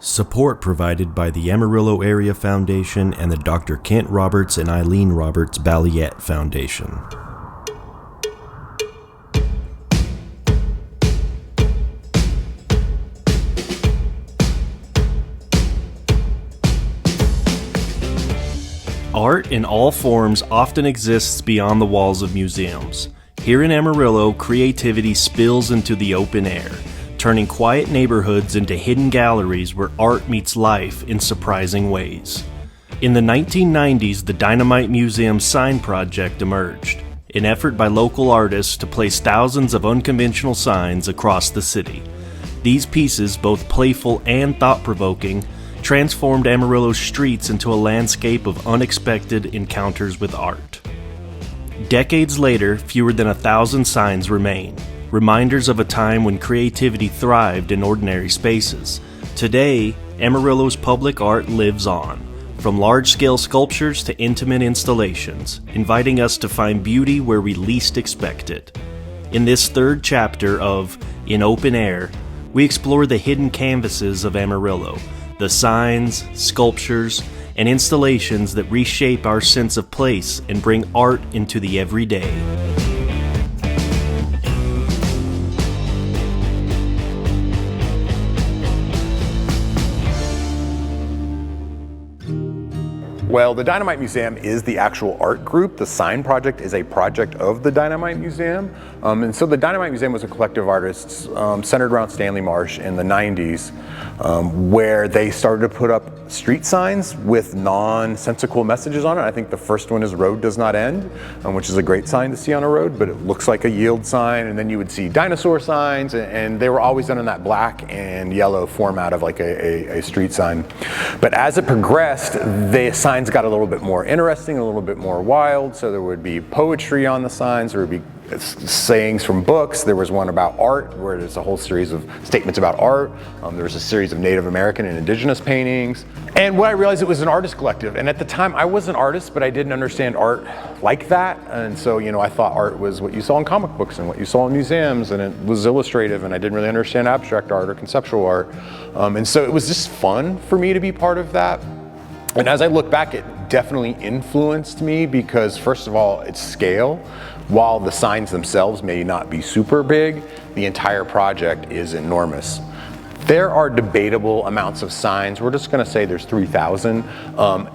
Support provided by the Amarillo Area Foundation and the Dr. Kent Roberts and Ilene Roberts Balliett Foundation. Art in all forms often exists beyond the walls of museums. Here in Amarillo, creativity spills into the open air, turning quiet neighborhoods into hidden galleries where art meets life in surprising ways. In the 1990s, the Dynamite Museum sign project emerged, an effort by local artists to place thousands of unconventional signs across the city. These pieces, both playful and thought-provoking, transformed Amarillo's streets into a landscape of unexpected encounters with art. Decades later, fewer than 1,000 signs remain, reminders of a time when creativity thrived in ordinary spaces. Today, Amarillo's public art lives on, from large-scale sculptures to intimate installations, inviting us to find beauty where we least expect it. In this third chapter of In Open Air, we explore the hidden canvases of Amarillo, the signs, sculptures, and installations that reshape our sense of place and bring art into the everyday. Well, the Dynamite Museum is the actual art group. The sign project is a project of the Dynamite Museum. And so the Dynamite Museum was a collective of artists centered around Stanley Marsh in the 90s, where they started to put up street signs with nonsensical messages on it. I think the first one is "Road Does Not End," which is a great sign to see on a road, but it looks like a yield sign. And then you would see dinosaur signs, and they were always done in that black and yellow format of like a street sign. But as it progressed, the signs got a little bit more interesting, a little bit more wild. So there would be poetry on the signs, there would be sayings from books. There was one about art, where there's a whole series of statements about art. There was a series of Native American and indigenous paintings. And what I realized, it was an artist collective. And at the time, I was an artist, but I didn't understand art like that. And so, I thought art was what you saw in comic books and what you saw in museums, and it was illustrative, and I didn't really understand abstract art or conceptual art. And so it was just fun for me to be part of that. And as I look back, it definitely influenced me because, first of all, it's scale. While the signs themselves may not be super big, the entire project is enormous. There are debatable amounts of signs. We're just going to say there's 3,000,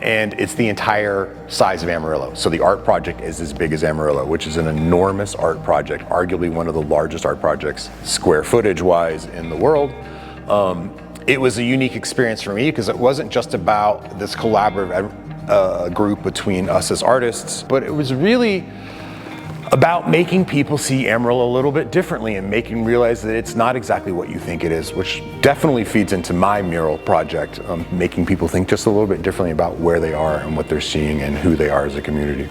and it's the entire size of Amarillo. So the art project is as big as Amarillo, which is an enormous art project, arguably one of the largest art projects, square footage-wise, in the world. It was a unique experience for me because it wasn't just about this collaborative group between us as artists, but it was really about making people see Amarillo a little bit differently and making realize that it's not exactly what you think it is, which definitely feeds into my mural project, making people think just a little bit differently about where they are and what they're seeing and who they are as a community.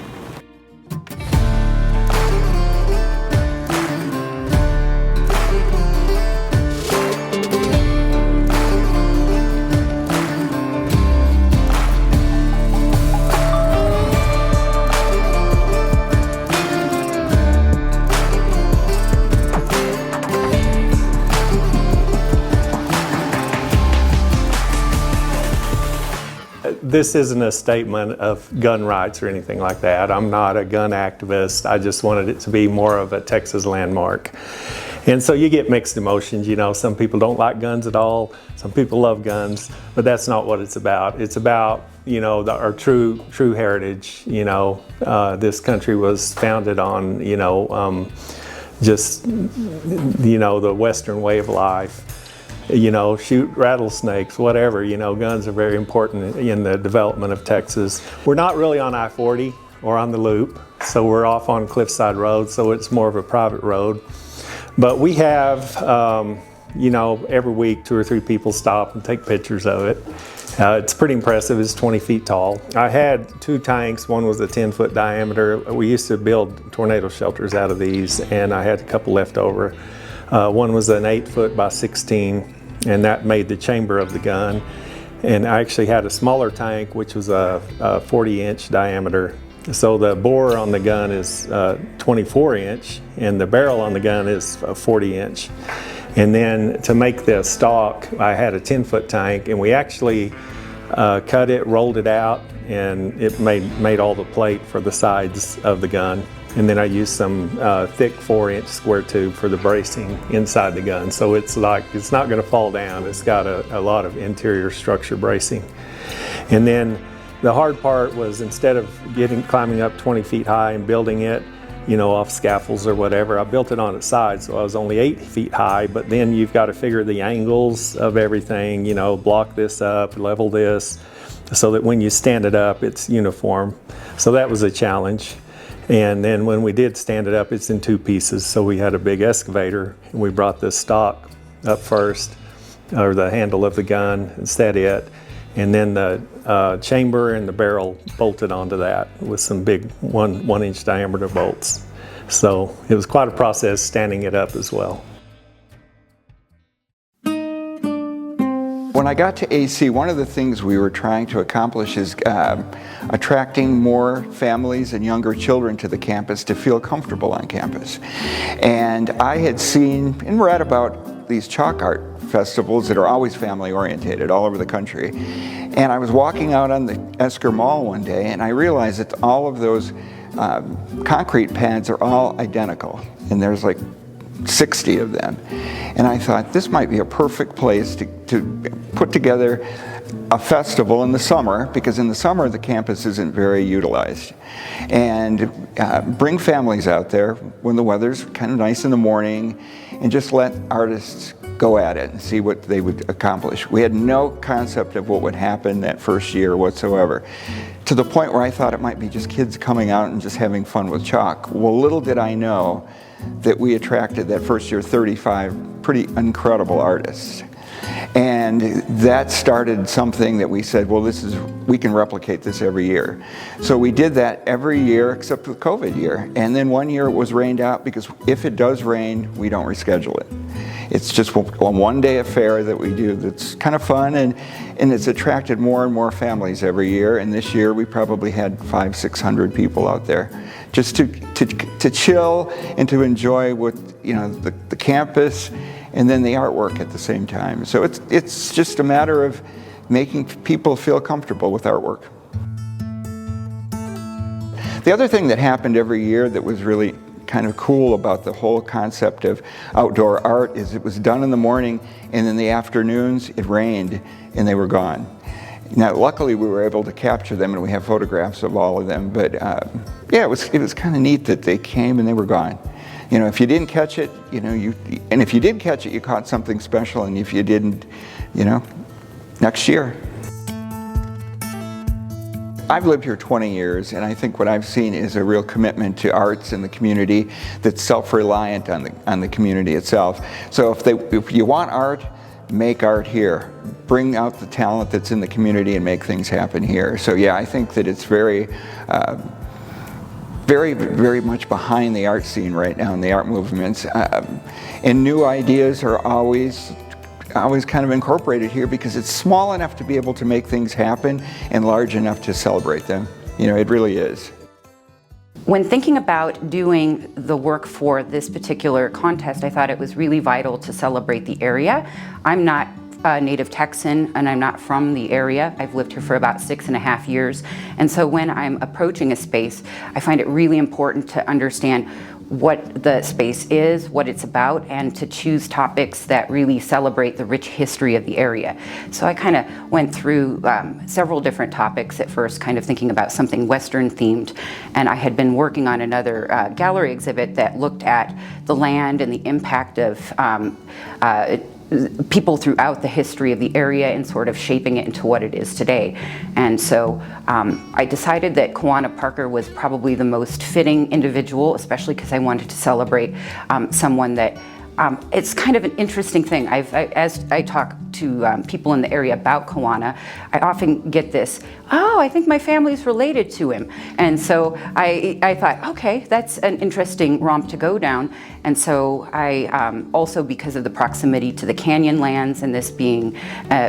This isn't a statement of gun rights or anything like that. I'm not a gun activist. I just wanted it to be more of a Texas landmark. And so you get mixed emotions. Some people don't like guns at all. Some people love guns, but that's not what it's about. It's about, our true heritage. This country was founded on, the Western way of life. Shoot rattlesnakes, whatever. Guns are very important in the development of Texas. We're not really on I-40 or on the Loop, so we're off on Cliffside Road, so it's more of a private road. But we have, every week 2 or 3 people stop and take pictures of it. It's pretty impressive. It's 20 feet tall. I had 2 tanks. One was a 10-foot diameter. We used to build tornado shelters out of these, and I had a couple left over. One was an 8-foot by 16, and that made the chamber of the gun. And I actually had a smaller tank, which was a 40-inch diameter. So the bore on the gun is 24-inch, and the barrel on the gun is 40-inch. And then to make the stock, I had a 10-foot tank, and we actually cut it, rolled it out, and it made all the plate for the sides of the gun. And then I used some thick 4-inch square tube for the bracing inside the gun. So it's not going to fall down. It's got a lot of interior structure bracing. And then the hard part was, instead of climbing up 20 feet high and building it, off scaffolds or whatever, I built it on its side, so I was only 8 feet high. But then you've got to figure the angles of everything, block this up, level this, so that when you stand it up, it's uniform. So that was a challenge. And then when we did stand it up, it's in 2 pieces. So we had a big excavator, and we brought the stock up first, or the handle of the gun, and set it. And then the chamber and the barrel bolted onto that with some big 1-inch diameter bolts. So it was quite a process standing it up as well. When I got to AC, one of the things we were trying to accomplish is attracting more families and younger children to the campus to feel comfortable on campus. And I had seen and read about these chalk art festivals that are always family oriented all over the country. And I was walking out on the Esker Mall one day, and I realized that all of those concrete pads are all identical. And there's like 60 of them. And I thought this might be a perfect place to put together a festival in the summer, because in the summer the campus isn't very utilized. And bring families out there when the weather's kind of nice in the morning, and just let artists go at it and see what they would accomplish. We had no concept of what would happen that first year whatsoever, to the point where I thought it might be just kids coming out and just having fun with chalk. Well, little did I know that we attracted that first year 35 pretty incredible artists. And that started something that we said, well, we can replicate this every year. So we did that every year except the COVID year. And then one year it was rained out, because if it does rain, we don't reschedule it. It's just a one-day affair that we do that's kind of fun, and it's attracted more and more families every year. And this year we probably had 500-600 people out there just to chill and to enjoy what, the campus and then the artwork at the same time. So it's just a matter of making people feel comfortable with artwork. The other thing that happened every year that was really kind of cool about the whole concept of outdoor art is it was done in the morning, and in the afternoons it rained and they were gone. Now, luckily we were able to capture them, and we have photographs of all of them, but yeah, it was kind of neat that they came and they were gone. If you didn't catch it, and if you did catch it, you caught something special, and if you didn't, next year. I've lived here 20 years, and I think what I've seen is a real commitment to arts in the community that's self-reliant on the community itself. So if you want art, make art here. Bring out the talent that's in the community and make things happen here. So yeah, I think that it's very, very much behind the art scene right now, and the art movements. And new ideas are always kind of incorporated here, because it's small enough to be able to make things happen and large enough to celebrate them. It really is. When thinking about doing the work for this particular contest, I thought it was really vital to celebrate the area. I'm not a native Texan, and I'm not from the area. I've lived here for about 6.5 years. And so when I'm approaching a space, I find it really important to understand what the space is, what it's about, and to choose topics that really celebrate the rich history of the area. So I kind of went through several different topics at first, kind of thinking about something Western themed, and I had been working on another gallery exhibit that looked at the land and the impact of people throughout the history of the area and sort of shaping it into what it is today. And so I decided that Kawana Parker was probably the most fitting individual, especially because I wanted to celebrate someone that it's kind of an interesting thing. As I talk to people in the area about Kawana, I often get this, oh, I think my family's related to him. And so I thought, okay, that's an interesting romp to go down. And so I also, because of the proximity to the canyon lands, and this being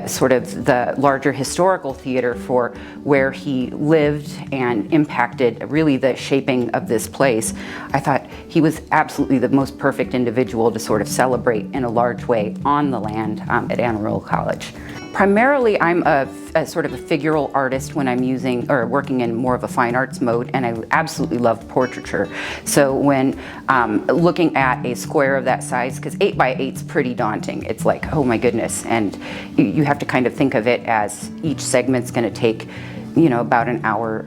sort of the larger historical theater for where he lived and impacted really the shaping of this place, I thought he was absolutely the most perfect individual to sort sort of celebrate in a large way on the land at Amarillo College. Primarily, I'm a sort of a figural artist when I'm using or working in more of a fine arts mode, and I absolutely love portraiture. So when looking at a square of that size, because 8 by 8 is pretty daunting, it's like, oh my goodness, and you have to kind of think of it as each segment's going to take, you know, about an hour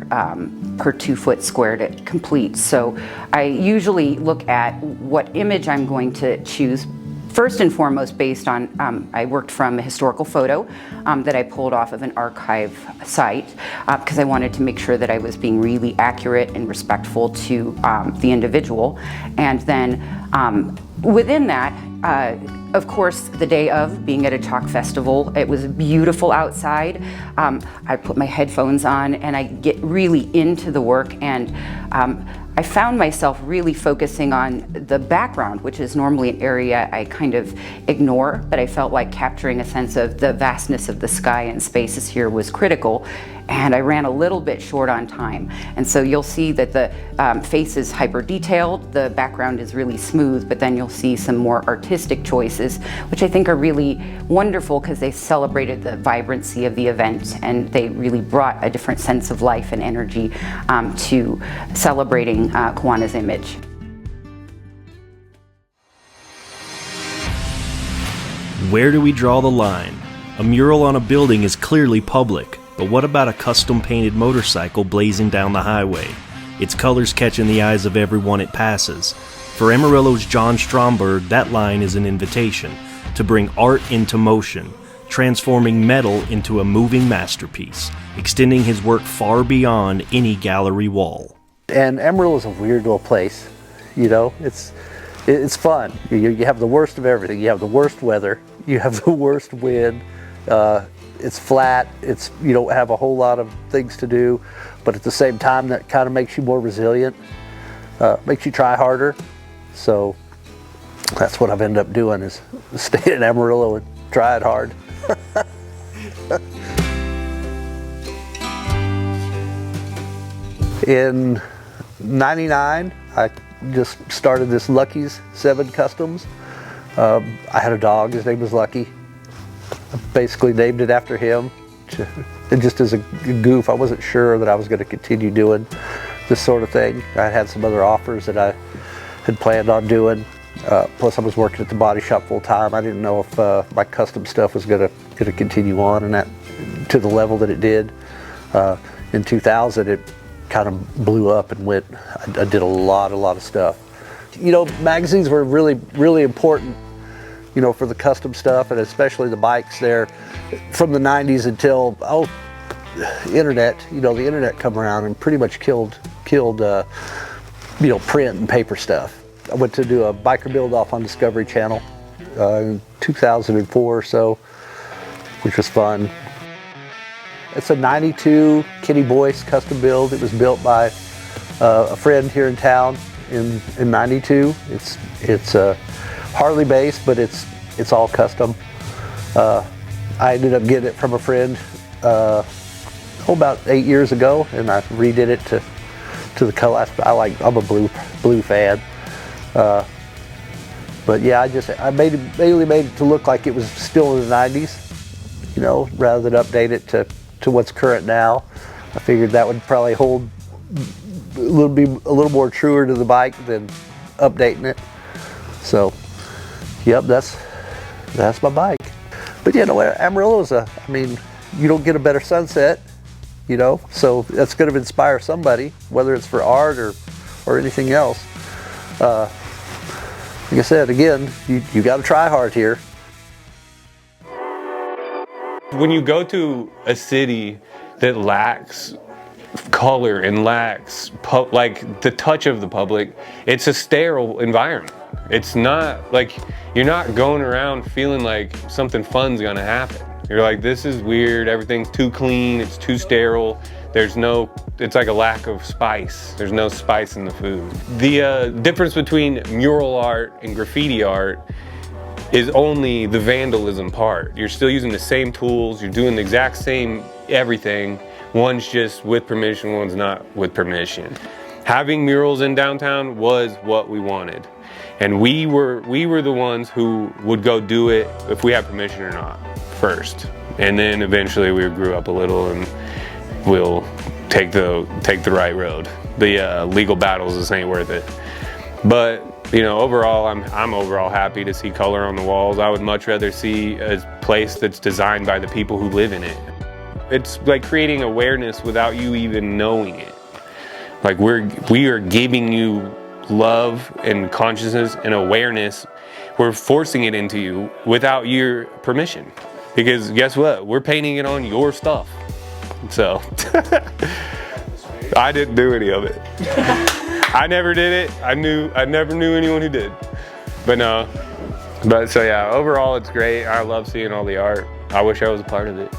per 2-foot square to complete. So I usually look at what image I'm going to choose. First and foremost, based on, I worked from a historical photo that I pulled off of an archive site because I wanted to make sure that I was being really accurate and respectful to the individual. And then within that, of course, the day of, being at a chalk festival, it was beautiful outside. I put my headphones on and I get really into the work, and I found myself really focusing on the background, which is normally an area I kind of ignore, but I felt like capturing a sense of the vastness of the sky and spaces here was critical, and I ran a little bit short on time. And so you'll see that the face is hyper detailed, the background is really smooth, but then you'll see some more artistic choices, which I think are really wonderful because they celebrated the vibrancy of the event, and they really brought a different sense of life and energy to celebrating Kawana's image. Where do we draw the line? A mural on a building is clearly public, but what about a custom painted motorcycle blazing down the highway? Its colors catching the eyes of everyone it passes. For Amarillo's John Stromberg, that line is an invitation to bring art into motion, transforming metal into a moving masterpiece, extending his work far beyond any gallery wall. And Amarillo is a weird little place, you know, it's fun. You have the worst of everything. You have the worst weather, you have the worst wind, it's flat, you don't have a whole lot of things to do, but at the same time that kind of makes you more resilient, makes you try harder. So that's what I've ended up doing, is stay in Amarillo and try it hard. In '99, I just started this Lucky's 7 Customs. I had a dog, his name was Lucky. I basically named it after him. And just as a goof, I wasn't sure that I was going to continue doing this sort of thing. I had some other offers that I had planned on doing. Plus I was working at the body shop full time. I didn't know if my custom stuff was going to continue on and that to the level that it did. In 2000, it kind of blew up and went. I did a lot of stuff. You know, magazines were really important, you know, for the custom stuff, and especially the bikes there from the 90s until internet. You know, the internet come around and pretty much killed you know, print and paper stuff. I went to do a biker build off on Discovery Channel in 2004 or so, which was fun. It's a '92 Kenny Boyce custom build. It was built by a friend here in town in '92. It's Harley based, but it's all custom. I ended up getting it from a friend about 8 years ago, and I redid it to the color. I'm a blue fan. But yeah, I mainly made it to look like it was still in the '90s, you know, rather than update it to what's current now. I figured that would probably hold be a little more truer to the bike than updating it. So, yep, that's my bike. But you know, Amarillo's I mean, you don't get a better sunset, you know, so that's going to inspire somebody, whether it's for art or anything else. Like I said, again, you got to try hard here. When you go to a city that lacks color and lacks like the touch of the public, it's a sterile environment. It's not like, you're not going around feeling like something fun's gonna happen. You're like, this is weird, everything's too clean, it's too sterile. It's like a lack of spice. There's no spice in the food. The difference between mural art and graffiti art is only the vandalism part. You're still using the same tools, you're doing the exact same everything. One's just with permission, one's not with permission. Having murals in downtown was what we wanted. And we were the ones who would go do it if we had permission or not first. And then eventually we grew up a little and we'll take the right road. The legal battles just ain't worth it. But you know, overall, I'm overall happy to see color on the walls. I would much rather see a place that's designed by the people who live in it. It's like creating awareness without you even knowing it. Like we are giving you love and consciousness and awareness. We're forcing it into you without your permission. Because guess what? We're painting it on your stuff. So I didn't do any of it. I never did it. I never knew anyone who did. But no. But so yeah, overall it's great. I love seeing all the art. I wish I was a part of it.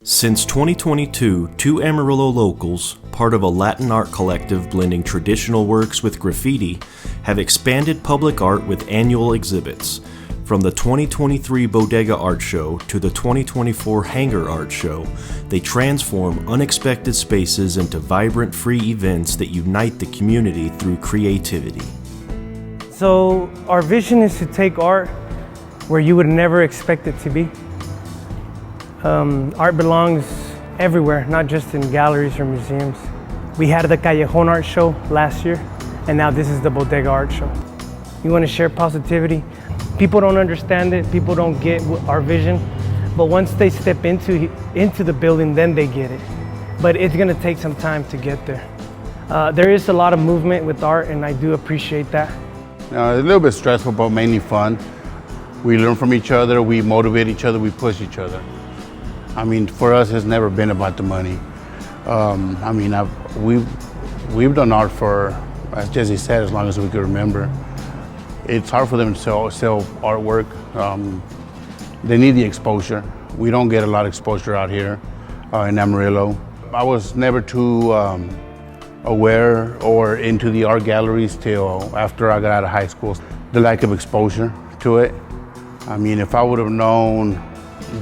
Since 2022, two Amarillo locals, part of a Latin art collective blending traditional works with graffiti, have expanded public art with annual exhibits. From the 2023 Bodega Art Show to the 2024 Hangar Art Show, they transform unexpected spaces into vibrant free events that unite the community through creativity. So our vision is to take art where you would never expect it to be. Art belongs everywhere, not just in galleries or museums. We had the Callejon Art Show last year, and now this is the Bodega Art Show. We want to share positivity. People don't understand it, people don't get our vision, but once they step into the building, then they get it. But it's gonna take some time to get there. There is a lot of movement with art, and I do appreciate that. It's a little bit stressful, but mainly fun. We learn from each other, we motivate each other, we push each other. I mean, for us, it's never been about the money. I mean, we've done art for, as Jesse said, as long as we can remember. It's hard for them to sell artwork. They need the exposure. We don't get a lot of exposure out here in Amarillo. I was never too aware or into the art galleries till after I got out of high school. The lack of exposure to it. I mean, if I would have known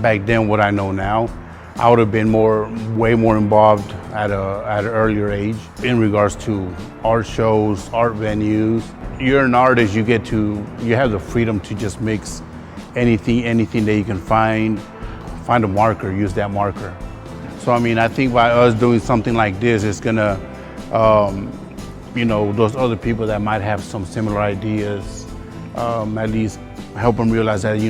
back then what I know now, I would have been way more involved at an earlier age in regards to art shows, art venues. You're an artist, you have the freedom to just mix anything that you can find a marker, use that marker. So I mean, I think by us doing something like this, it's gonna, you know, those other people that might have some similar ideas, at least help them realize that, it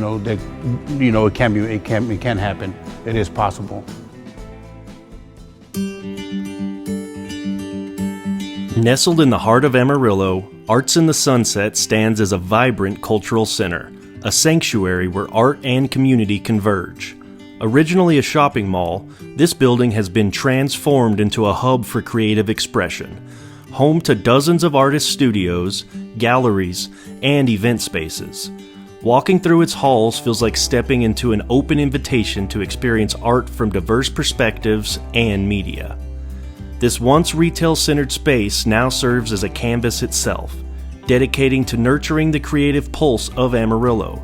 can happen. It is possible. Nestled in the heart of Amarillo, Arts in the Sunset stands as a vibrant cultural center, a sanctuary where art and community converge. Originally a shopping mall, this building has been transformed into a hub for creative expression, home to dozens of artist studios, galleries, and event spaces. Walking through its halls feels like stepping into an open invitation to experience art from diverse perspectives and media. This once retail-centered space now serves as a canvas itself, dedicating to nurturing the creative pulse of Amarillo.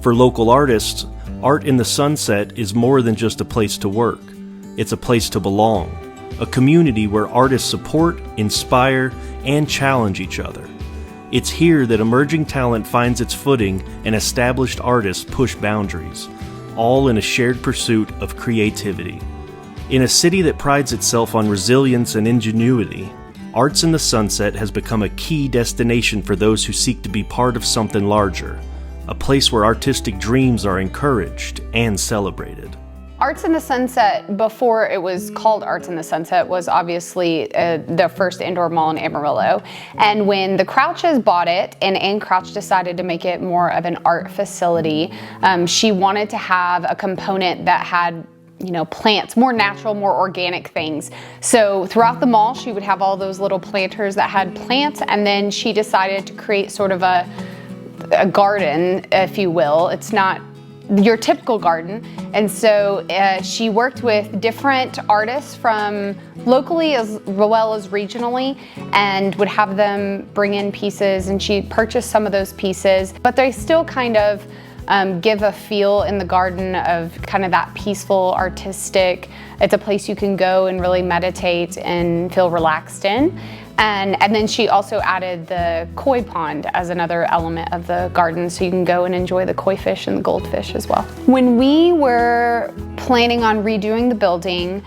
For local artists, Art in the Sunset is more than just a place to work. It's a place to belong, a community where artists support, inspire, and challenge each other. It's here that emerging talent finds its footing and established artists push boundaries, all in a shared pursuit of creativity. In a city that prides itself on resilience and ingenuity, Arts in the Sunset has become a key destination for those who seek to be part of something larger, a place where artistic dreams are encouraged and celebrated. Arts in the Sunset, before it was called Arts in the Sunset, was obviously the first indoor mall in Amarillo. And when the Crouches bought it, and Anne Crouch decided to make it more of an art facility, she wanted to have a component that had plants, more natural, more organic things. So throughout the mall, she would have all those little planters that had plants, and then she decided to create sort of a garden, if you will. It's not your typical garden. And so she worked with different artists from locally as well as regionally, and would have them bring in pieces, and she purchased some of those pieces, but they still kind of give a feel in the garden of kind of that peaceful, artistic. It's a place you can go and really meditate and feel relaxed in. And then she also added the koi pond as another element of the garden, so you can go and enjoy the koi fish and the goldfish as well. When we were planning on redoing the building,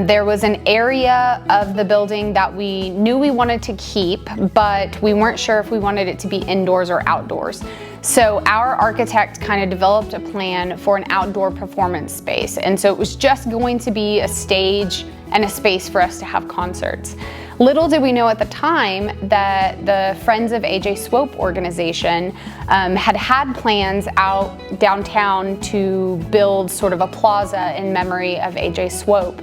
there was an area of the building that we knew we wanted to keep, but we weren't sure if we wanted it to be indoors or outdoors. So our architect kind of developed a plan for an outdoor performance space. And so it was just going to be a stage and a space for us to have concerts. Little did we know at the time that the Friends of AJ Swope organization had plans out downtown to build sort of a plaza in memory of AJ Swope.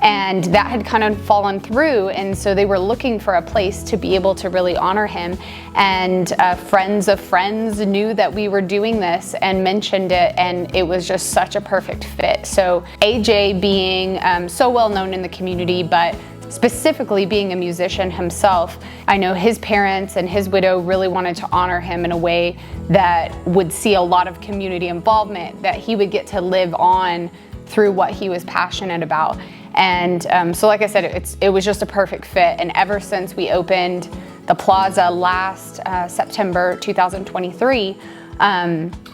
And that had kind of fallen through, and so they were looking for a place to be able to really honor him. And friends of friends knew that we were doing this and mentioned it, and it was just such a perfect fit. So AJ being so well known in the community, but specifically being a musician himself, I know his parents and his widow really wanted to honor him in a way that would see a lot of community involvement, that he would get to live on through what he was passionate about. And so like I said, it was just a perfect fit. And ever since we opened the plaza last September 2023,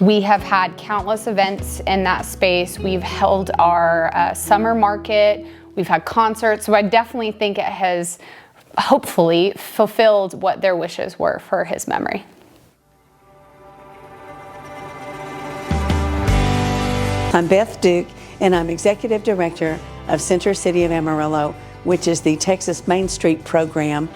we have had countless events in that space. We've held our summer market, we've had concerts. So I definitely think it has hopefully fulfilled what their wishes were for his memory. I'm Beth Duke, and I'm Executive Director of Center City of Amarillo, which is the Texas Main Street program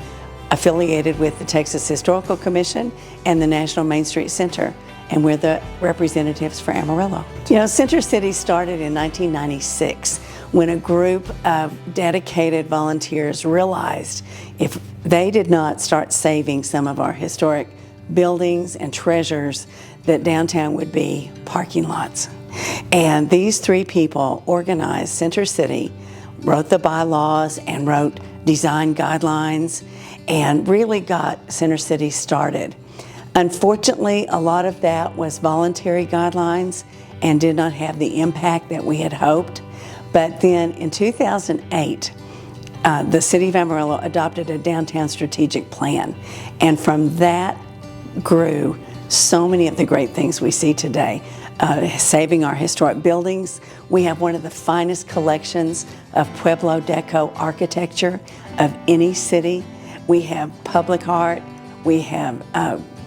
affiliated with the Texas Historical Commission and the National Main Street Center, and we're the representatives for Amarillo. You know, Center City started in 1996 when a group of dedicated volunteers realized if they did not start saving some of our historic buildings and treasures, that downtown would be parking lots. And these three people organized Center City, wrote the bylaws and wrote design guidelines, and really got Center City started. Unfortunately, a lot of that was voluntary guidelines and did not have the impact that we had hoped. But then in 2008, the City of Amarillo adopted a downtown strategic plan. And from that grew so many of the great things we see today. Saving our historic buildings. We have one of the finest collections of Pueblo Deco architecture of any city. We have public art. We have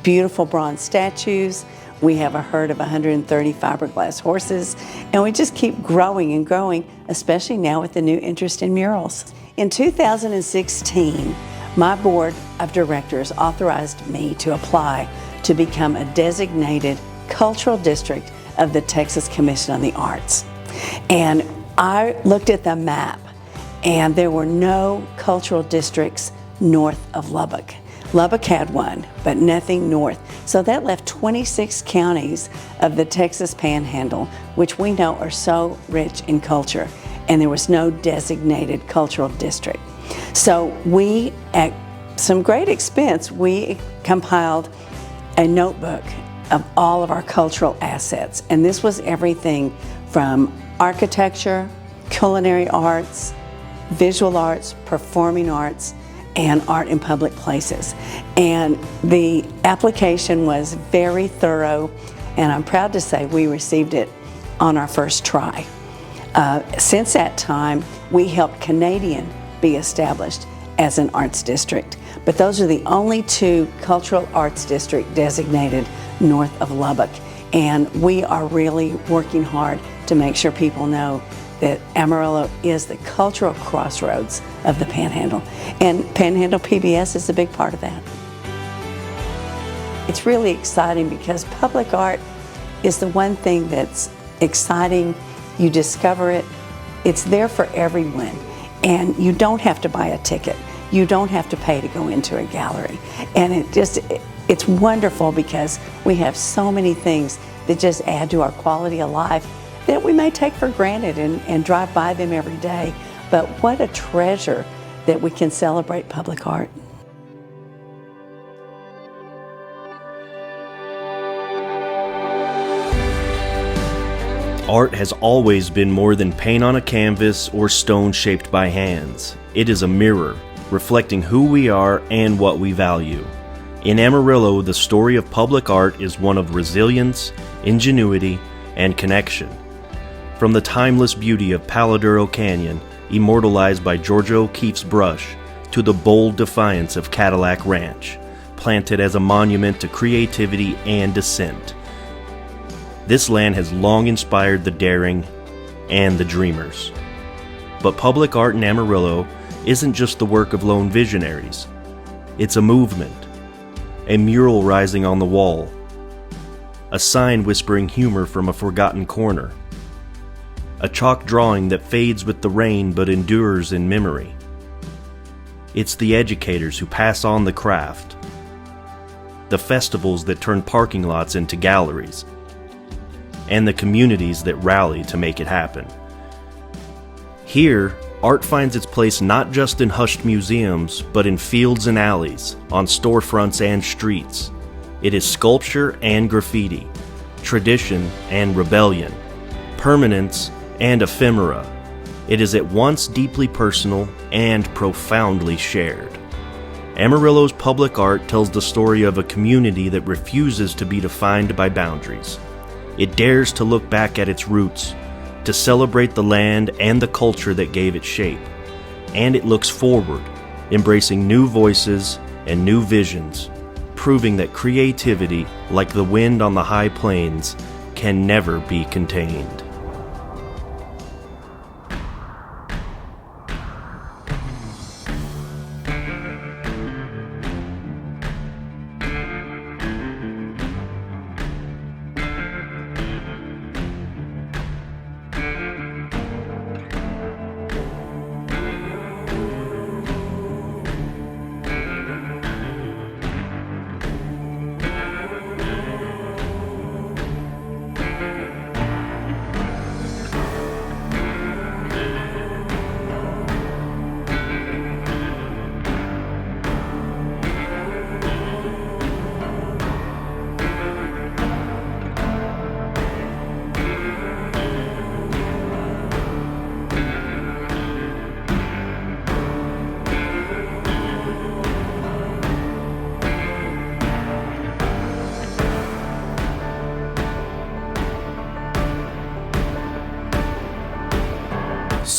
beautiful bronze statues. We have a herd of 130 fiberglass horses. And we just keep growing and growing, especially now with the new interest in murals. In 2016, my board of directors authorized me to apply to become a designated cultural district of the Texas Commission on the Arts. And I looked at the map, and there were no cultural districts north of Lubbock. Lubbock had one, but nothing north. So that left 26 counties of the Texas Panhandle, which we know are so rich in culture, and there was no designated cultural district. So we, at some great expense, we compiled a notebook of all of our cultural assets. And this was everything from architecture, culinary arts, visual arts, performing arts, and art in public places. And the application was very thorough, and I'm proud to say we received it on our first try. Since that time, we helped Canadian be established as an arts district. But those are the only two cultural arts districts designated north of Lubbock. And we are really working hard to make sure people know that Amarillo is the cultural crossroads of the Panhandle. And Panhandle PBS is a big part of that. It's really exciting because public art is the one thing that's exciting. You discover it, it's there for everyone. And you don't have to buy a ticket. You don't have to pay to go into a gallery. And it's wonderful because we have so many things that just add to our quality of life that we may take for granted and drive by them every day. But what a treasure that we can celebrate public art. Art has always been more than paint on a canvas or stone shaped by hands. It is a mirror. reflecting who we are and what we value. In Amarillo, the story of public art is one of resilience, ingenuity, and connection. From the timeless beauty of Palo Duro Canyon, immortalized by Georgia O'Keeffe's brush, to the bold defiance of Cadillac Ranch, planted as a monument to creativity and dissent. This land has long inspired the daring and the dreamers. But public art in Amarillo isn't just the work of lone visionaries. It's a movement, a mural rising on the wall, a sign whispering humor from a forgotten corner, a chalk drawing that fades with the rain but endures in memory. It's the educators who pass on the craft, the festivals that turn parking lots into galleries, and the communities that rally to make it happen. Here, art finds its place not just in hushed museums, but in fields and alleys, on storefronts and streets. It is sculpture and graffiti, tradition and rebellion, permanence and ephemera. It is at once deeply personal and profoundly shared. Amarillo's public art tells the story of a community that refuses to be defined by boundaries. It dares to look back at its roots, to celebrate the land and the culture that gave it shape. And it looks forward, embracing new voices and new visions, proving that creativity, like the wind on the high plains, can never be contained.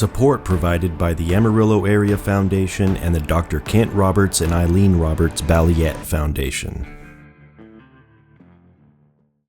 Support provided by the Amarillo Area Foundation and the Dr. Kent Roberts and Ilene Roberts Balliett Foundation.